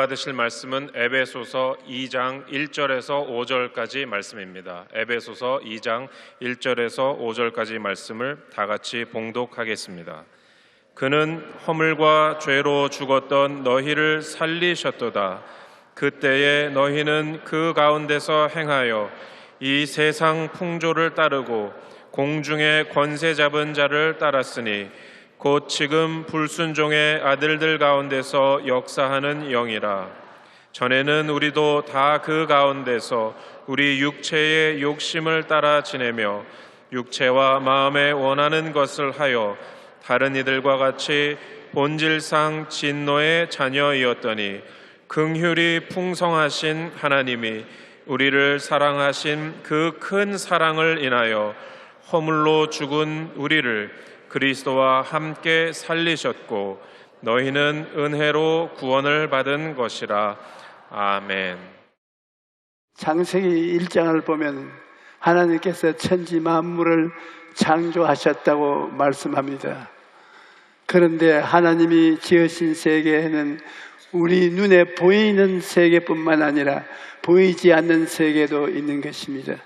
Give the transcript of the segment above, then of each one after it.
받으실 말씀은 에베소서 2장 1절에서 5절까지 말씀입니다. 에베소서 2장 1절에서 5절까지 말씀을 다 같이 봉독하겠습니다. 그는 허물과 죄로 죽었던 너희를 살리셨도다. 그때에 너희는 그 가운데서 행하여 이 세상 풍조를 따르고 공중의 권세 잡은 자를 따랐으니 곧 지금 불순종의 아들들 가운데서 역사하는 영이라. 전에는 우리도 다 그 가운데서 우리 육체의 욕심을 따라 지내며 육체와 마음에 원하는 것을 하여 다른 이들과 같이 본질상 진노의 자녀이었더니 긍휼이 풍성하신 하나님이 우리를 사랑하신 그 큰 사랑을 인하여 허물로 죽은 우리를 그리스도와 함께 살리셨고 너희는 은혜로 구원을 받은 것이라. 아멘. 창세기 1장을 보면 하나님께서 천지 만물을 창조하셨다고 말씀합니다. 그런데 하나님이 지으신 세계에는 우리 눈에 보이는 세계뿐만 아니라 보이지 않는 세계도 있는 것입니다.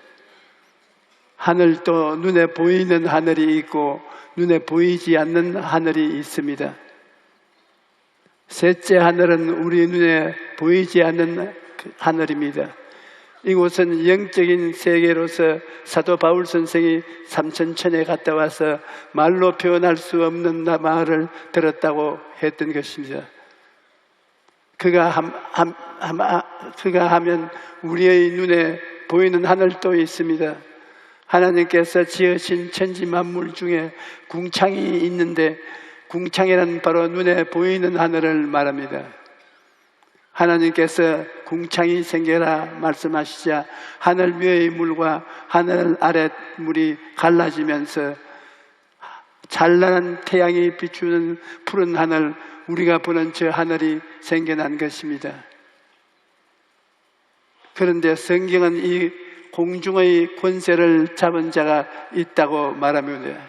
하늘도 눈에 보이는 하늘이 있고 눈에 보이지 않는 하늘이 있습니다. 셋째 하늘은 우리 눈에 보이지 않는 하늘입니다. 이곳은 영적인 세계로서 사도 바울 선생이 삼천천에 갔다 와서 말로 표현할 수 없는 말을 들었다고 했던 것입니다. 그가 하면 우리의 눈에 보이는 하늘도 있습니다. 하나님께서 지으신 천지 만물 중에 궁창이 있는데 궁창이란 바로 눈에 보이는 하늘을 말합니다. 하나님께서 궁창이 생겨라 말씀하시자 하늘 위의 물과 하늘 아래 물이 갈라지면서 찬란한 태양이 비추는 푸른 하늘, 우리가 보는 저 하늘이 생겨난 것입니다. 그런데 성경은 이 공중의 권세를 잡은 자가 있다고 말합니다.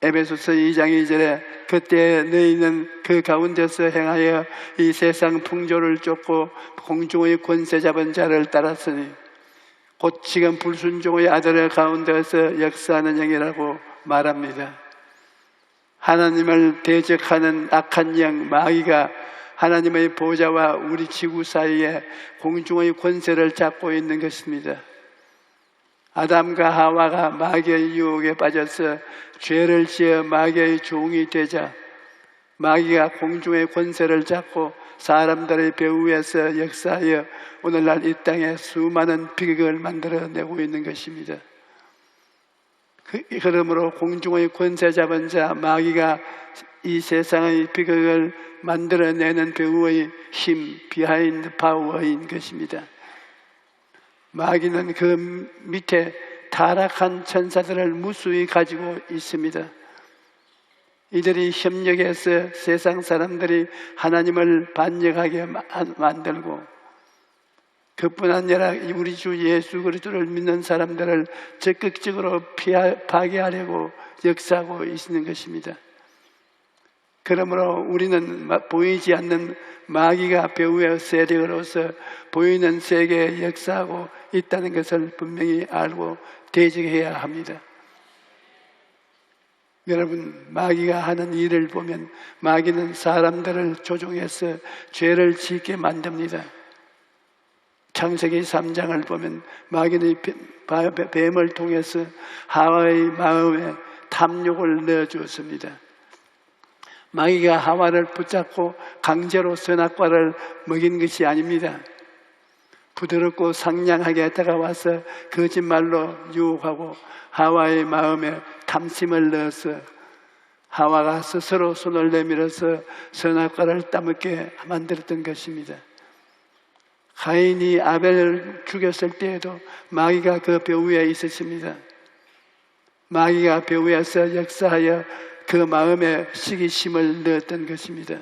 에베소서 2장 2절에 그때 너희는 그 가운데서 행하여 이 세상 풍조를 쫓고 공중의 권세 잡은 자를 따랐으니 곧 지금 불순종의 아들의 가운데서 역사하는 영이라고 말합니다. 하나님을 대적하는 악한 영 마귀가 하나님의 보좌와 우리 지구 사이에 공중의 권세를 잡고 있는 것입니다. 아담과 하와가 마귀의 유혹에 빠져서 죄를 지어 마귀의 종이 되자 마귀가 공중의 권세를 잡고 사람들의 배후에서 역사하여 오늘날 이 땅에 수많은 비극을 만들어내고 있는 것입니다. 그러므로 공중의 권세 잡은 자 마귀가 이 세상의 비극을 만들어내는 배후의 힘, 비하인드 파워인 것입니다. 마귀는 그 밑에 타락한 천사들을 무수히 가지고 있습니다. 이들이 협력해서 세상 사람들이 하나님을 반역하게 만들고 그뿐 아니라 우리 주 예수 그리스도를 믿는 사람들을 적극적으로 파괴하려고 역사하고 있는 것입니다. 그러므로 우리는 보이지 않는 마귀가 배후의 세력으로서 보이는 세계에 역사하고 있다는 것을 분명히 알고 대적해야 합니다. 여러분, 마귀가 하는 일을 보면 마귀는 사람들을 조종해서 죄를 짓게 만듭니다. 창세기 3장을 보면 마귀는 뱀을 통해서 하와의 마음에 탐욕을 넣어주었습니다. 마귀가 하와를 붙잡고 강제로 선악과를 먹인 것이 아닙니다. 부드럽고 상냥하게 다가와서 거짓말로 유혹하고 하와의 마음에 탐심을 넣어서 하와가 스스로 손을 내밀어서 선악과를 따먹게 만들었던 것입니다. 가인이 아벨을 죽였을 때에도 마귀가 그 배후에 있었습니다. 마귀가 배후에서 역사하여 그 마음에 시기심을 넣었던 것입니다.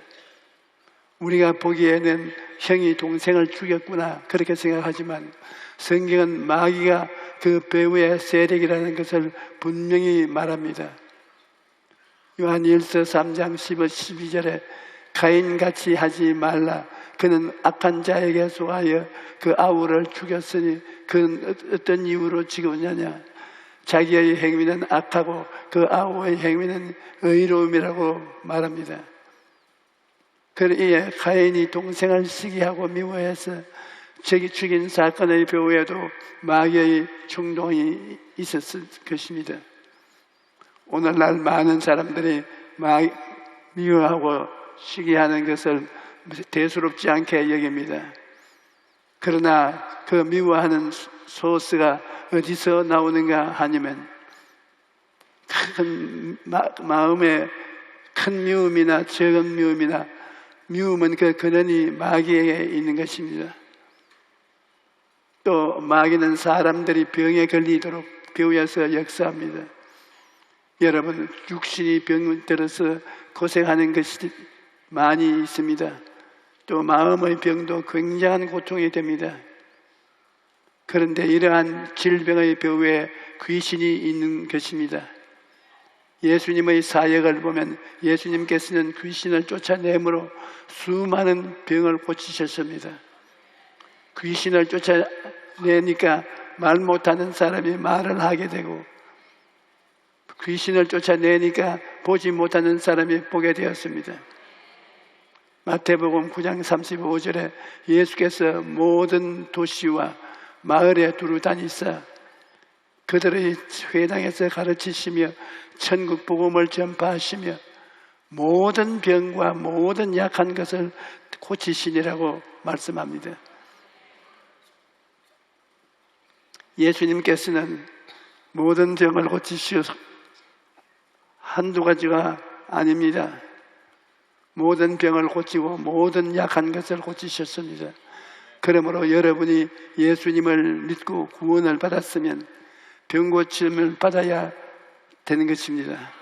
우리가 보기에는 형이 동생을 죽였구나 그렇게 생각하지만 성경은 마귀가 그 배후의 세력이라는 것을 분명히 말합니다. 요한일서 3장 12절에 가인같이 하지 말라. 그는 악한 자에게 속하여 그 아우를 죽였으니 그는 어떤 이유로 죽었느냐? 자기의 행위는 악하고 그 아우의 행위는 의로움이라고 말합니다. 그이에 가인이 동생을 시기하고 미워해서 죽인 사건의 배후에도 마귀의 충동이 있었을 것입니다. 오늘날 많은 사람들이 미워하고 시기하는 것을 대수롭지 않게 여깁니다. 그러나 그 미워하는 소스가 어디서 나오는가 하냐면 큰 마음에 큰 미움이나 적은 미움이나 미움은 그 근원이 마귀에게 있는 것입니다. 또 마귀는 사람들이 병에 걸리도록 배우여서 역사합니다. 여러분, 육신이 병 들어서 고생하는 것이 많이 있습니다. 또 마음의 병도 굉장한 고통이 됩니다. 그런데 이러한 질병의 배후에 귀신이 있는 것입니다. 예수님의 사역을 보면 예수님께서는 귀신을 쫓아내므로 수많은 병을 고치셨습니다. 귀신을 쫓아내니까 말 못하는 사람이 말을 하게 되고, 귀신을 쫓아내니까 보지 못하는 사람이 보게 되었습니다. 마태복음 9장 35절에 예수께서 모든 도시와 마을에 두루 다니사 그들의 회당에서 가르치시며 천국 복음을 전파하시며 모든 병과 모든 약한 것을 고치시니라고 말씀합니다. 예수님께서는 모든 병을 고치시어서 한두 가지가 아닙니다. 모든 병을 고치고 모든 약한 것을 고치셨습니다. 그러므로 여러분이 예수님을 믿고 구원을 받았으면 병 고침을 받아야 되는 것입니다.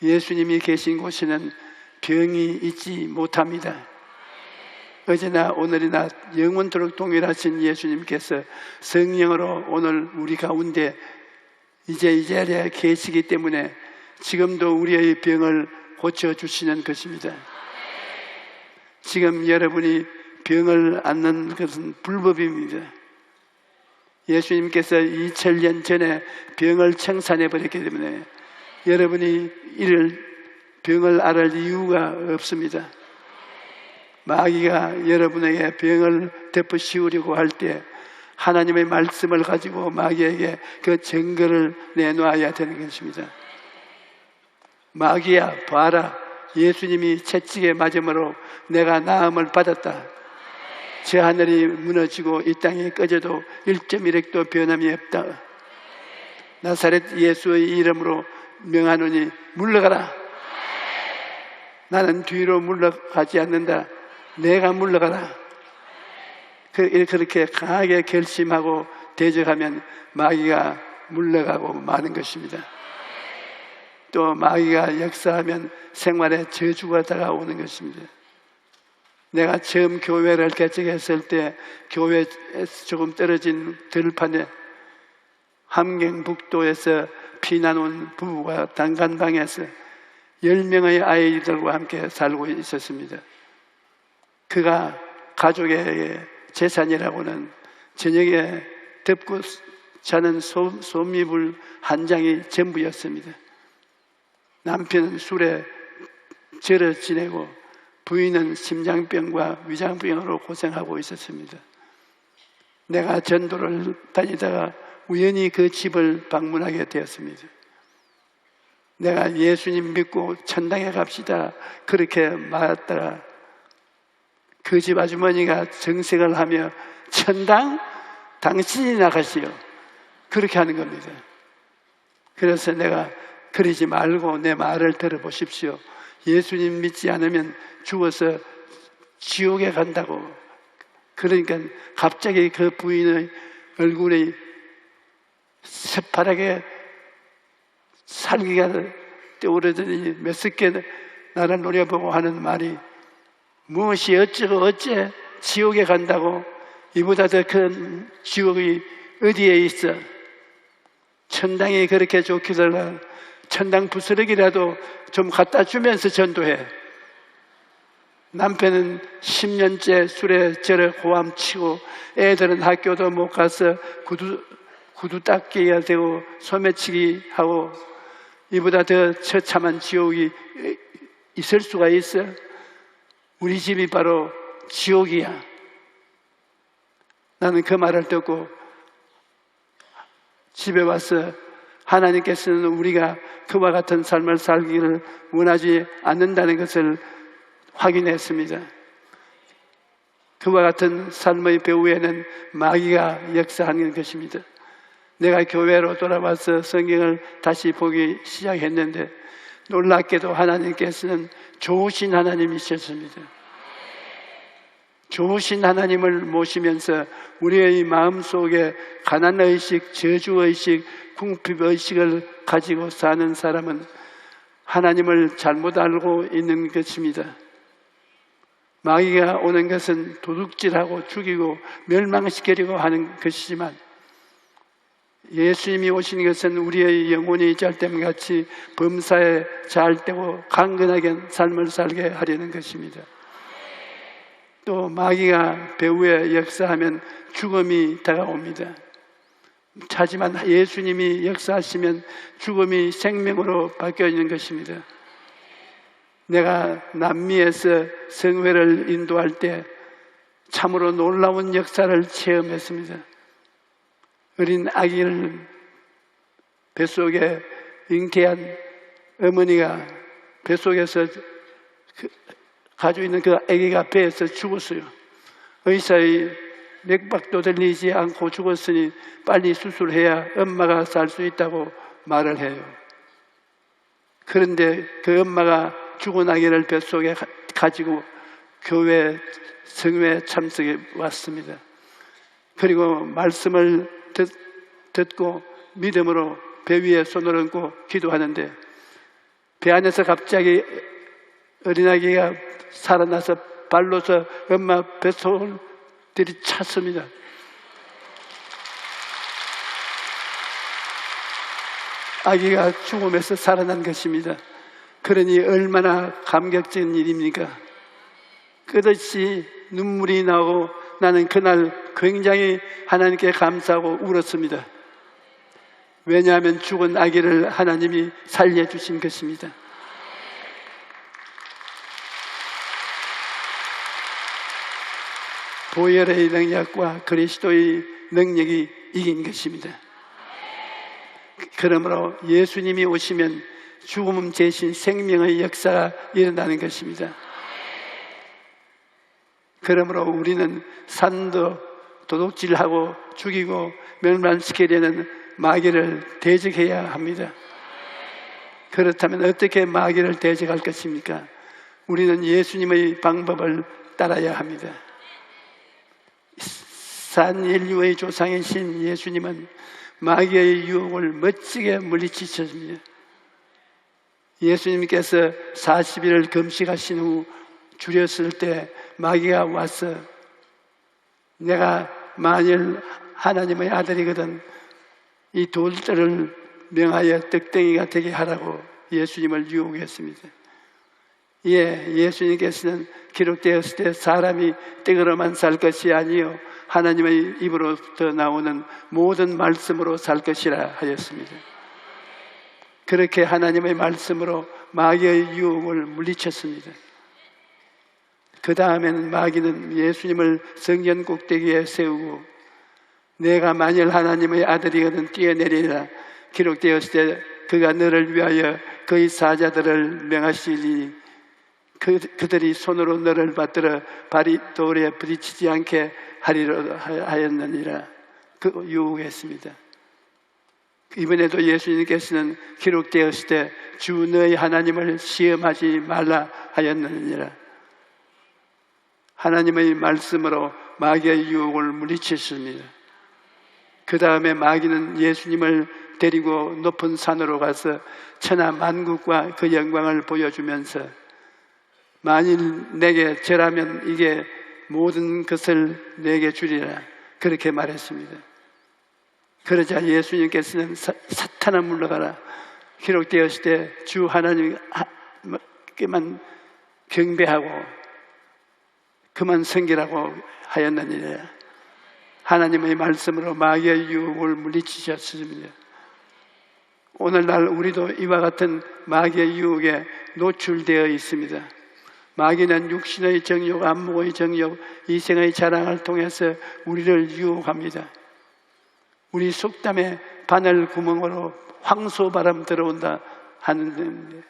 예수님이 계신 곳에는 병이 있지 못합니다. 어제나 오늘이나 영원토록 동일하신 예수님께서 성령으로 오늘 우리 가운데 이제 이 자리에 계시기 때문에 지금도 우리의 병을 고쳐주시는 것입니다. 지금 여러분이 병을 앓는 것은 불법입니다. 예수님께서 2000년 전에 병을 청산해 버렸기 때문에 여러분이 이를 병을 앓을 이유가 없습니다. 마귀가 여러분에게 병을 덮어 씌우려고 할 때 하나님의 말씀을 가지고 마귀에게 그 증거를 내놓아야 되는 것입니다. 마귀야, 봐라, 예수님이 채찍에 맞음으로 내가 나음을 받았다. 저 하늘이 무너지고 이 땅이 꺼져도 1.1핵도 변함이 없다. 나사렛 예수의 이름으로 명하노니 물러가라. 나는 뒤로 물러가지 않는다. 내가 물러가라. 그렇게 강하게 결심하고 대적하면 마귀가 물러가고 마는 것입니다. 또 마귀가 역사하면 생활에 저주가 다가오는 것입니다. 내가 처음 교회를 개척했을 때 교회에서 조금 떨어진 들판에 함경북도에서 피난 온 부부가 단간방에서 10명의 아이들과 함께 살고 있었습니다. 그가 가족의 재산이라고는 저녁에 덮고 자는 솜이불 한 장이 전부였습니다. 남편은 술에 절어 지내고 부인은 심장병과 위장병으로 고생하고 있었습니다. 내가 전도를 다니다가 우연히 그 집을 방문하게 되었습니다. 내가 예수님 믿고 천당에 갑시다 그렇게 말했다가 그 집 아주머니가 정색을 하며 천당? 당신이 나가시오. 그렇게 하는 겁니다. 그래서 내가 그러지 말고 내 말을 들어보십시오. 예수님 믿지 않으면 죽어서 지옥에 간다고. 그러니까 갑자기 그 부인의 얼굴이 새파랗게 살기가 떠오르더니 몇십 개 나를 노려보고 하는 말이 무엇이 어쩌고 어째 지옥에 간다고. 이보다 더 큰 지옥이 어디에 있어. 천당이 그렇게 좋기를 천당 부스러기라도 좀 갖다 주면서 전도해. 남편은 10년째 술에 절에 고함치고 애들은 학교도 못 가서 구두 닦기가 되고 소매치기 하고 이보다 더 처참한 지옥이 있을 수가 있어? 우리 집이 바로 지옥이야. 나는 그 말을 듣고 집에 와서 하나님께서는 우리가 그와 같은 삶을 살기를 원하지 않는다는 것을 확인했습니다. 그와 같은 삶의 배후에는 마귀가 역사하는 것입니다. 내가 교회로 돌아와서 성경을 다시 보기 시작했는데 놀랍게도 하나님께서는 좋으신 하나님이셨습니다. 좋으신 하나님을 모시면서 우리의 마음속에 가난의식, 저주의식, 궁핍의식을 가지고 사는 사람은 하나님을 잘못 알고 있는 것입니다. 마귀가 오는 것은 도둑질하고 죽이고 멸망시키려고 하는 것이지만 예수님이 오신 것은 우리의 영혼이 짤댐같이 범사에 잘되고 강건하게 삶을 살게 하려는 것입니다. 또 마귀가 배후에 역사하면 죽음이 다가옵니다. 하지만 예수님이 역사하시면 죽음이 생명으로 바뀌어 있는 것입니다. 내가 남미에서 성회를 인도할 때 참으로 놀라운 역사를 체험했습니다. 어린 아기를 뱃속에 잉태한 어머니가 뱃속에서 가지고 있는 그 아기가 배에서 죽었어요. 의사의 맥박도 들리지 않고 죽었으니 빨리 수술해야 엄마가 살 수 있다고 말을 해요. 그런데 그 엄마가 죽은 아기를 뱃속에 가지고 교회 성회에 참석해 왔습니다. 그리고 말씀을 듣고 믿음으로 배 위에 손을 얹고 기도하는데 배 안에서 갑자기 어린아기가 살아나서 발로서 엄마 뱃속을 들이찼습니다. 아기가 죽음에서 살아난 것입니다. 그러니 얼마나 감격적인 일입니까? 끝없이 눈물이 나오고 나는 그날 굉장히 하나님께 감사하고 울었습니다. 왜냐하면 죽은 아기를 하나님이 살려주신 것입니다. 보혈의 능력과 그리스도의 능력이 이긴 것입니다. 그러므로 예수님이 오시면 죽음 대신 생명의 역사가 일어나는 것입니다. 그러므로 우리는 산도 도둑질하고 죽이고 멸망시키려는 마귀를 대적해야 합니다. 그렇다면 어떻게 마귀를 대적할 것입니까? 우리는 예수님의 방법을 따라야 합니다. 산 인류의 조상이신 예수님은 마귀의 유혹을 멋지게 물리치셨습니다. 예수님께서 40일을 금식하신 후 줄였을 때 마귀가 와서 내가 만일 하나님의 아들이거든 이 돌들을 명하여 떡덩이가 되게 하라고 예수님을 유혹했습니다. 예수님께서는 기록되었을 때 사람이 떡으로만 살 것이 아니요 하나님의 입으로부터 나오는 모든 말씀으로 살 것이라 하였습니다. 그렇게 하나님의 말씀으로 마귀의 유혹을 물리쳤습니다. 그 다음에는 마귀는 예수님을 성전 꼭대기에 세우고 내가 만일 하나님의 아들이거든 뛰어내리라 기록되었을 때 그가 너를 위하여 그의 사자들을 명하시니 그들이 손으로 너를 받들어 발이 돌에 부딪히지 않게 하리라 하였느니라 그 유혹했습니다. 이번에도 예수님께서는 기록되었을 때 주 너희 하나님을 시험하지 말라 하였느니라. 하나님의 말씀으로 마귀의 유혹을 물리쳤습니다. 그 다음에 마귀는 예수님을 데리고 높은 산으로 가서 천하 만국과 그 영광을 보여주면서 만일 내게 절하면 이게 모든 것을 내게 주리라 그렇게 말했습니다. 그러자 예수님께서는 사탄아 물러가라 기록되었을 때 주 하나님께만 경배하고 그만 섬기라고 하였느니라. 하나님의 말씀으로 마귀의 유혹을 물리치셨습니다. 오늘날 우리도 이와 같은 마귀의 유혹에 노출되어 있습니다. 마귀는 육신의 정욕, 안목의 정욕, 이생의 자랑을 통해서 우리를 유혹합니다. 우리 속담에 바늘 구멍으로 황소바람 들어온다 하는데,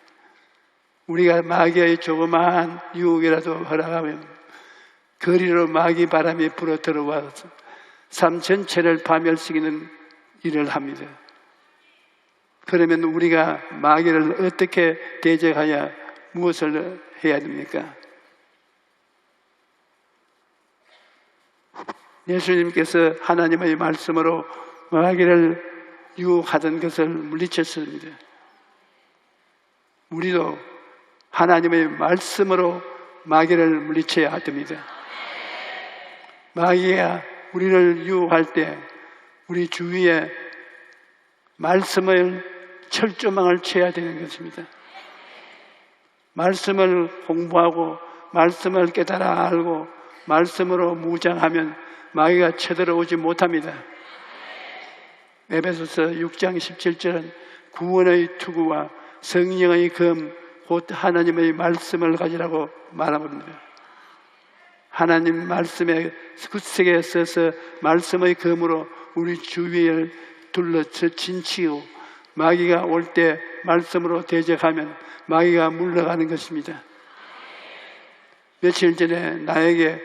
우리가 마귀의 조그마한 유혹이라도 허락하면 거리로 마귀 바람이 불어 들어와서 삶 전체를 파멸시키는 일을 합니다. 그러면 우리가 마귀를 어떻게 대적하여 무엇을 해야 됩니까? 예수님께서 하나님의 말씀으로 마귀를 유혹하던 것을 물리쳤습니다. 우리도 하나님의 말씀으로 마귀를 물리쳐야 됩니다. 마귀가 우리를 유혹할 때 우리 주위에 말씀을 철조망을 쳐야 되는 것입니다. 말씀을 공부하고 말씀을 깨달아 알고 말씀으로 무장하면 마귀가 쳐들어오지 못합니다. 에베소서 6장 17절은 구원의 투구와 성령의 검 곧 하나님의 말씀을 가지라고 말합니다. 하나님 말씀에 굳세게 써서 말씀의 검으로 우리 주위를 둘러쳐 진치고 마귀가 올 때 말씀으로 대적하면 마귀가 물러가는 것입니다. 며칠 전에 나에게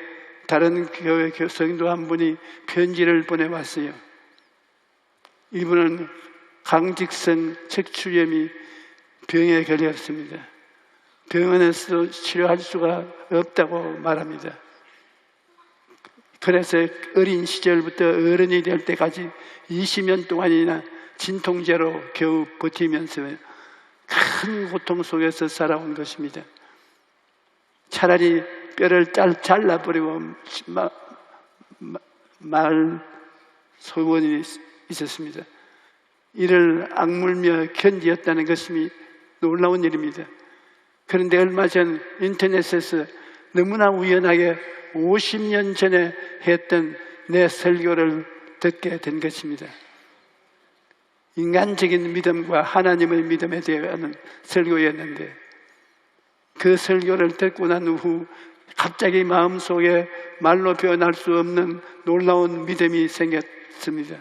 다른 교회 성도 한 분이 편지를 보내왔어요. 이분은 강직성 척추염이 병에 걸렸습니다. 병원에서도 치료할 수가 없다고 말합니다. 그래서 어린 시절부터 어른이 될 때까지 20년 동안이나 진통제로 겨우 버티면서 큰 고통 속에서 살아온 것입니다. 차라리 뼈를 잘라버리고 말 소원이 있었습니다. 이를 악물며 견디었다는 것이 놀라운 일입니다. 그런데 얼마 전 인터넷에서 너무나 우연하게 50년 전에 했던 내 설교를 듣게 된 것입니다. 인간적인 믿음과 하나님의 믿음에 대한 설교였는데, 그 설교를 듣고 난 후 갑자기 마음속에 말로 표현할 수 없는 놀라운 믿음이 생겼습니다.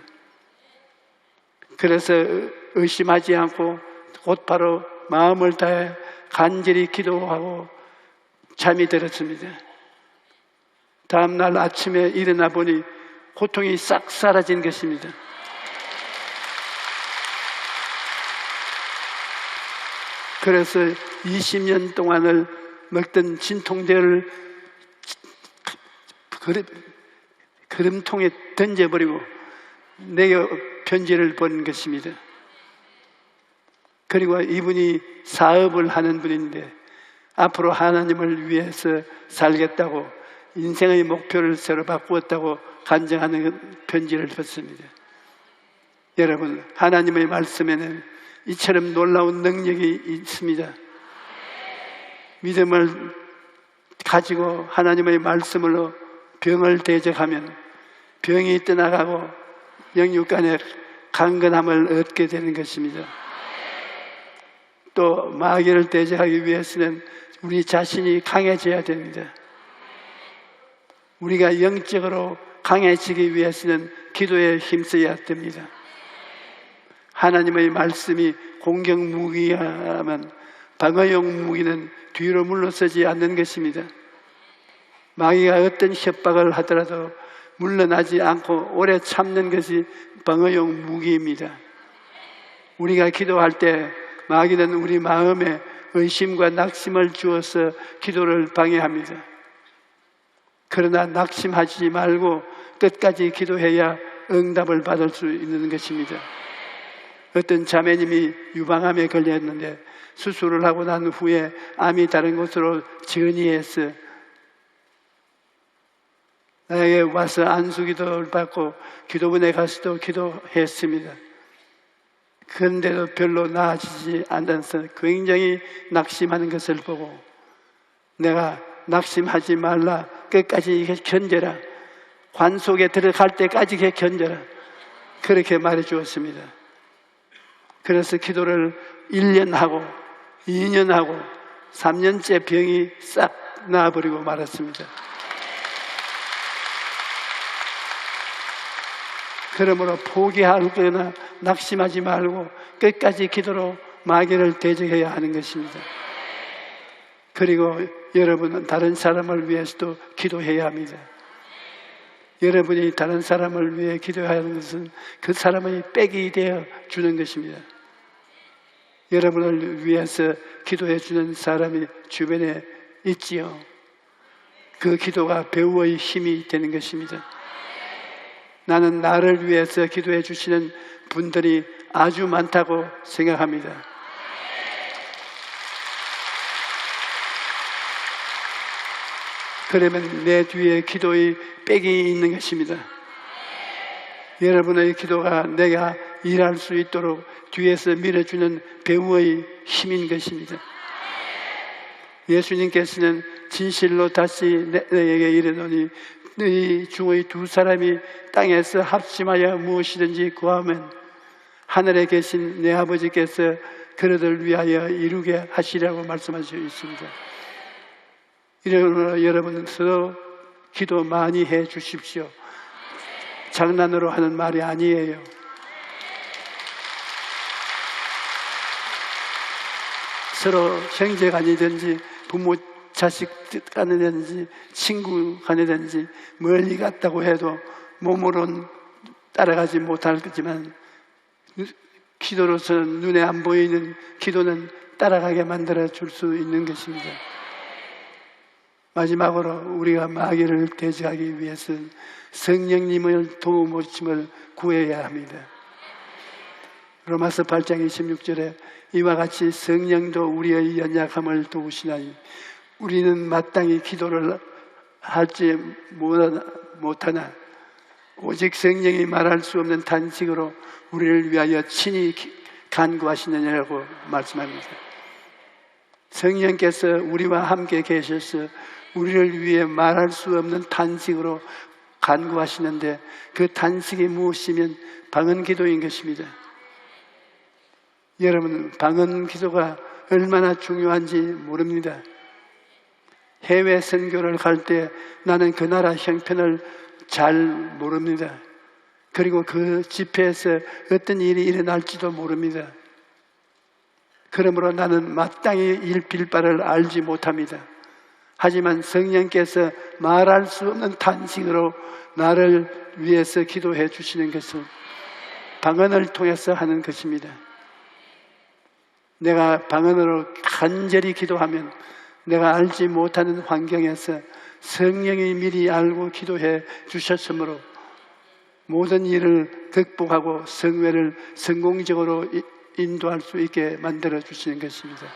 그래서 의심하지 않고 곧바로 마음을 다해 간절히 기도하고 잠이 들었습니다. 다음날 아침에 일어나 보니 고통이 싹 사라진 것입니다. 그래서 20년 동안을 먹던 진통제를 그림통에 던져버리고 내게 편지를 보낸 것입니다. 그리고 이분이 사업을 하는 분인데 앞으로 하나님을 위해서 살겠다고 인생의 목표를 새로 바꾸었다고 간증하는 편지를 받습니다. 여러분, 하나님의 말씀에는 이처럼 놀라운 능력이 있습니다. 믿음을 가지고 하나님의 말씀으로 병을 대적하면 병이 떠나가고 영육간의 강건함을 얻게 되는 것입니다. 또 마귀를 대적하기 위해서는 우리 자신이 강해져야 됩니다. 우리가 영적으로 강해지기 위해서는 기도에 힘써야 됩니다. 하나님의 말씀이 공격 무기야만 방어용 무기는 뒤로 물러서지 않는 것입니다. 마귀가 어떤 협박을 하더라도 물러나지 않고 오래 참는 것이 방어용 무기입니다. 우리가 기도할 때 마귀는 우리 마음에 의심과 낙심을 주어서 기도를 방해합니다. 그러나 낙심하지 말고 끝까지 기도해야 응답을 받을 수 있는 것입니다. 어떤 자매님이 유방암에 걸렸는데 수술을 하고 난 후에 암이 다른 곳으로 전이해서 나에게 와서 안수기도를 받고 기도원에 가서도 기도했습니다. 그런데도 별로 나아지지 않아서 굉장히 낙심하는 것을 보고 내가 낙심하지 말라. 끝까지 견뎌라. 관 속에 들어갈 때까지 견뎌라. 그렇게 말해 주었습니다. 그래서 기도를 1년 하고 2년 하고 3년째 병이 싹 나아버리고 말았습니다. 그러므로 포기하거나 낙심하지 말고 끝까지 기도로 마귀를 대적해야 하는 것입니다. 그리고 여러분은 다른 사람을 위해서도 기도해야 합니다. 여러분이 다른 사람을 위해 기도하는 것은 그 사람의 백이 되어 주는 것입니다. 여러분을 위해서 기도해 주는 사람이 주변에 있지요. 그 기도가 배우의 힘이 되는 것입니다. 나는 나를 위해서 기도해 주시는 분들이 아주 많다고 생각합니다. 그러면 내 뒤에 기도의 백이 있는 것입니다. 여러분의 기도가 내가 일할 수 있도록 뒤에서 밀어주는 배우의 힘인 것입니다. 예수님께서는 진실로 다시 내게 이르노니 너희 중의 두 사람이 땅에서 합심하여 무엇이든지 구하면 하늘에 계신 내 아버지께서 그들을 위하여 이루게 하시라고 말씀하시고 있습니다. 이러므로 여러분은 서로 기도 많이 해 주십시오. 장난으로 하는 말이 아니에요. 서로 형제 간이든지 부모 자식 간이든지 친구 간이든지 멀리 갔다고 해도 몸으로는 따라가지 못할 거지만 기도로서는 눈에 안 보이는 기도는 따라가게 만들어 줄 수 있는 것입니다. 마지막으로 우리가 마귀를 대적하기 위해서는 성령님을 도우심을 구해야 합니다. 로마서 8장 26절에 이와 같이 성령도 우리의 연약함을 도우시나니 우리는 마땅히 기도를 할지 못하나 오직 성령이 말할 수 없는 탄식으로 우리를 위하여 친히 간구하시느냐고 말씀합니다. 성령께서 우리와 함께 계셔서 우리를 위해 말할 수 없는 탄식으로 간구하시는데 그 탄식이 무엇이면 방언 기도인 것입니다. 여러분, 방언 기도가 얼마나 중요한지 모릅니다. 해외 선교를 갈 때 나는 그 나라 형편을 잘 모릅니다. 그리고 그 집회에서 어떤 일이 일어날지도 모릅니다. 그러므로 나는 마땅히 일필 바를 알지 못합니다. 하지만 성령께서 말할 수 없는 탄식으로 나를 위해서 기도해 주시는 것은 방언을 통해서 하는 것입니다. 내가 방언으로 간절히 기도하면 내가 알지 못하는 환경에서 성령이 미리 알고 기도해 주셨으므로 모든 일을 극복하고 성회를 성공적으로 인도할 수 있게 만들어 주시는 것입니다.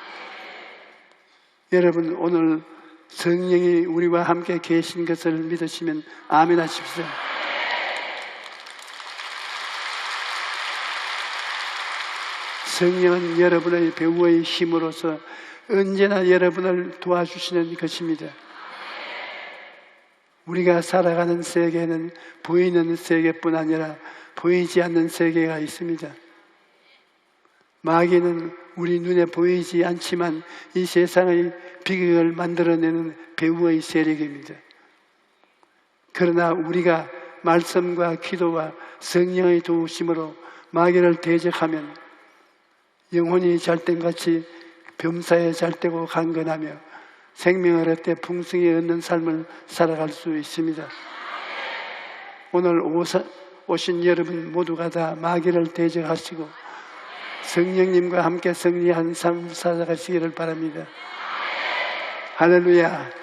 여러분, 오늘 성령이 우리와 함께 계신 것을 믿으시면 아멘 하십시오. 성령은 여러분의 배우의 힘으로서 언제나 여러분을 도와주시는 것입니다. 우리가 살아가는 세계는 보이는 세계뿐 아니라 보이지 않는 세계가 있습니다. 마귀는 우리 눈에 보이지 않지만 이 세상의 비극을 만들어내는 배후의 세력입니다. 그러나 우리가 말씀과 기도와 성령의 도우심으로 마귀를 대적하면 영혼이 잘됨같이 범사에 잘되고 강건하며 생명을 얻되 풍성히 얻는 삶을 살아갈 수 있습니다. 오늘 오신 여러분 모두가 다 마귀를 대적하시고 성령님과 함께 승리한 삶을 살아가시기를 바랍니다. 할렐루야.